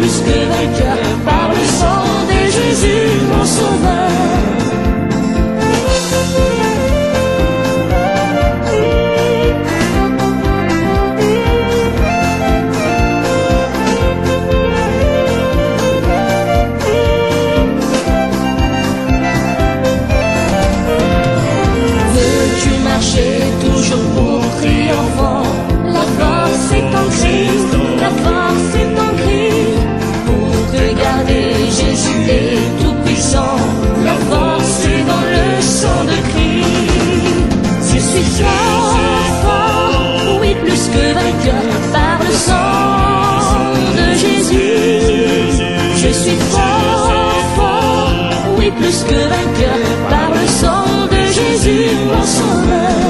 plus que vainqueur par le sang de Jésus, mon sauveur. Veux-tu marcher toujours pour triomphant? La force est en Christ, la force est en Christ. Pour te garder, Jésus est tout puissant. La force est dans le sang de Christ. Je suis fort, fort, oui plus que vainqueur par le sang de Jésus. Je suis fort, fort, oui plus que vainqueur par le sang de Jésus, mon sauveur.